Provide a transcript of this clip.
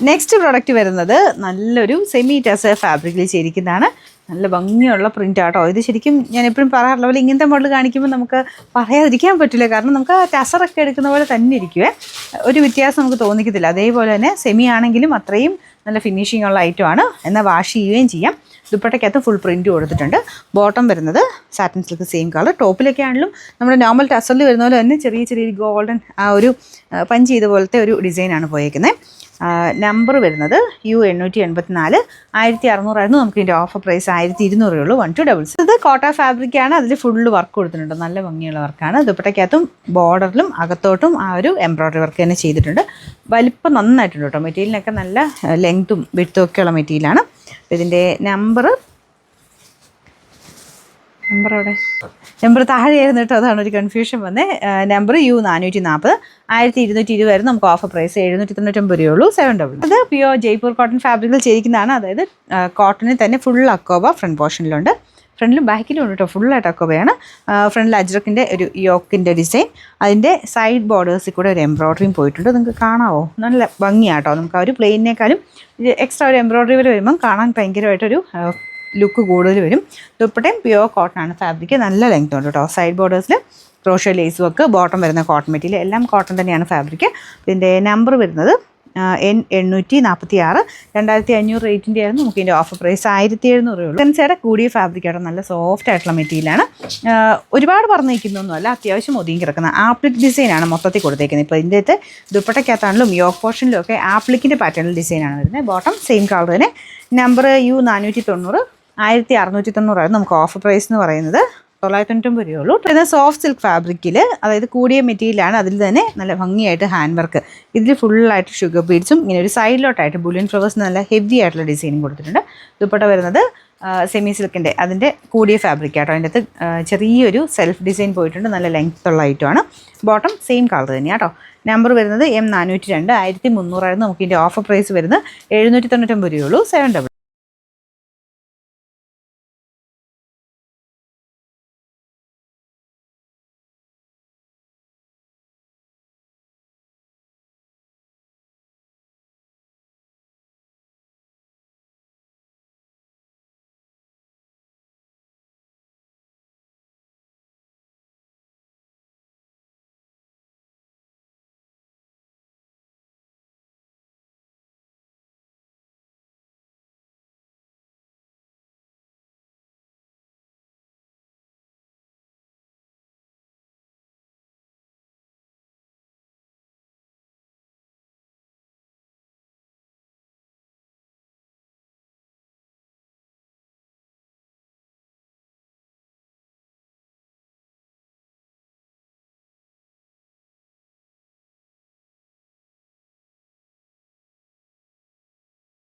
Next product വരുന്നത് നല്ലൊരു semi tussar ഫാബ്രിക്കിൽ ചെയ്തിരിക്കുന്നതാണ്. നല്ല ഭംഗിയുള്ള പ്രിൻ്റ് ആട്ടോ. ഇത് ശരിക്കും ഞാൻ എപ്പോഴും പറയാറുള്ള പോലെ ഇങ്ങനത്തെ മോഡൽ കാണിക്കുമ്പോൾ നമുക്ക് പറയാതിരിക്കാൻ പറ്റില്ല. കാരണം നമുക്ക് ആ ടസറൊക്കെ എടുക്കുന്ന പോലെ തന്നെ ഇരിക്കുവേ, ഒരു വ്യത്യാസം നമുക്ക് തോന്നിക്കത്തില്ല. അതേപോലെ തന്നെ സെമി ആണെങ്കിലും അത്രയും നല്ല ഫിനിഷിംഗ് ഉള്ള ഐറ്റമാണ്. എന്നാൽ വാഷ് ചെയ്യുകയും ചെയ്യാം. ദുപ്പട്ടയ്ക്കകത്ത് ഫുൾ പ്രിൻറ്റ് കൊടുത്തിട്ടുണ്ട്. ബോട്ടം വരുന്നത് സാറ്റിൻ സിൽക്ക് സെയിം കളർ. ടോപ്പിലൊക്കെ ആണെങ്കിലും നമ്മുടെ നോർമൽ ടസറിൽ വരുന്ന പോലെ തന്നെ ചെറിയ ചെറിയ ഗോൾഡൻ ആ ഒരു പഞ്ച് ചെയ്ത പോലത്തെ ഒരു ഡിസൈനാണ് പോയേക്കുന്നത്. നമ്പർ വരുന്നത് U884, 1600 നമുക്ക് ഇതിൻ്റെ ഓഫർ പ്രൈസ് 1200 ഉള്ളൂ. 1266. ഇത് കോട്ട ഫാബ്രിക്കാണ്. അതിൽ ഫുള്ള് വർക്ക് കൊടുത്തിട്ടുണ്ട്. നല്ല ഭംഗിയുള്ള വർക്കാണ്. ദുപ്പട്ടയ്ക്കകത്തും ബോർഡറിലും അകത്തോട്ടും ആ ഒരു എംബ്രോയ്ഡറി വർക്ക് തന്നെ ചെയ്തിട്ടുണ്ട്. വലിപ്പം നന്നായിട്ടുണ്ട് കേട്ടോ. മെറ്റീരിയലിനൊക്കെ നല്ല ലെങ്ത്തും വിഡ്ത്തും ഒക്കെയുള്ള മെറ്റീരിയലാണ്. ഇതിൻ്റെ നമ്പർ അവിടെ നമ്പർ താഴെയായിരുന്നു കേട്ടോ. അതാണ് ഒരു കൺഫ്യൂഷൻ വന്നത്. നമ്പർ U440, 1220 നമുക്ക് ഓഫർ പ്രൈസ് 799 ഉള്ളൂ. 700. അത് പ്യുവർ ജയ്പൂർ കോട്ടൺ ഫാബ്രിക്കിൽ ചെയ്തിരിക്കുന്നതാണ്. അതായത് കോട്ടണിൽ തന്നെ ഫുൾ അക്കോബ ഫ്രണ്ട് പോർഷനിലുണ്ട്. ഫ്രണ്ടിലും ബാക്കിലും ഉണ്ട് കേട്ടോ. ഫുള്ളായിട്ട് അക്കോബയാണ്. ഫ്രണ്ടിൽ അജ്രക്കിൻ്റെ ഒരു യോക്കിൻ്റെ ഡിസൈൻ. അതിൻ്റെ സൈഡ് ബോർഡേഴ്സിൽ കൂടെ ഒരു എംബ്രോയ്ഡറിയും പോയിട്ടുണ്ട്. നിങ്ങൾക്ക് കാണാമോ? നല്ല ഭംഗിയാട്ടോ. നമുക്ക് ആ ഒരു പ്ലെയിനേക്കാളും എക്സ്ട്രാ ഒരു എംബ്രോയ്ഡറി വരെ വരുമ്പം കാണാൻ ഭയങ്കരമായിട്ടൊരു ലുക്ക് കൂടുതൽ വരും. ദുപ്പട്ടയും പ്യുവർ കോട്ടൺ ആണ് ഫാബ്രിക്. നല്ല ലെങ്ത് ഉണ്ട് കേട്ടോ. സൈഡ് ബോർഡേഴ്സിൽ ക്രോഷ്യോ ലേസ് വർക്ക്, ബോട്ടം വരുന്ന കോട്ടൺ മെറ്റീരിയൽ, എല്ലാം കോട്ടൺ തന്നെയാണ് ഫാബ്രിക്. ഇതിൻ്റെ നമ്പർ വരുന്നത് N846, 2500 റേറ്റിൻ്റെ ആയിരുന്നു. നമുക്ക് ഇതിൻ്റെ ഓഫർ പ്രൈസ് 1700 ഉള്ളൂ. സെൻസയുടെ കൂടിയ ഫാബ്രിക് ആയിട്ട് നല്ല സോഫ്റ്റ് ആയിട്ടുള്ള മെറ്റീരിയലാണ്. ഒരുപാട് പറഞ്ഞിരിക്കുന്നൊന്നുമല്ല, അത്യാവശ്യം ഒതുങ്ങി കിടക്കുന്ന ആപ്ലിക് ഡിസൈനാണ് മൊത്തത്തിൽ കൊടുത്തേക്കുന്നത്. ഇപ്പോൾ ഇതിൻ്റെ അകത്ത് ദുപ്പട്ടയ്ക്കകത്താണെങ്കിലും യോക്ക് പോർഷനിലും ഒക്കെ ആപ്ലിക്കിൻ്റെ പാറ്റേണിൽ ഡിസൈനാണ് വരുന്നത്. ബോട്ടം സെയിം കളർ തന്നെ. നമ്പർ U490, 1690 നമുക്ക് ഓഫർ പ്രൈസ് എന്ന് പറയുന്നത് 990 ഉള്ളൂ. ഇത് സോഫ്റ്റ് സിൽക്ക് ഫാബ്രിക്കിൽ, അതായത് കൂടിയ മെറ്റീരിയലാണ്. അതിൽ തന്നെ നല്ല ഭംഗിയായിട്ട് ഹാൻഡ് വർക്ക്. ഇതിൽ ഫുള്ളായിട്ട് ഷുഗർ ബീഡ്സും ഇങ്ങനെ ഒരു സൈഡിലോട്ടായിട്ട് ബുള്ളിയൻ ഫ്ലവേഴ്സ് നല്ല ഹെവി ആയിട്ടുള്ള ഡിസൈനും കൊടുത്തിട്ടുണ്ട്. ദുപ്പട്ട വരുന്നത് സെമി സിൽക്കിൻ്റെ അതിൻ്റെ കൂടിയ ഫാബ്രിക് ആട്ടോ. അതിൻ്റെ അകത്ത് ചെറിയൊരു സെൽഫ് ഡിസൈൻ പോയിട്ടുണ്ട്. നല്ല ലെങ്ത് ഉള്ള ഐറ്റമാണ്. ബോട്ടം സെയിം കളർ തന്നെയാണ് കേട്ടോ. നമ്പർ വരുന്നത് M402, 1300 നമുക്ക് ഇതിൻ്റെ ഓഫർ പ്രൈസ് വരുന്നത് 799 ഉള്ളൂ. 700.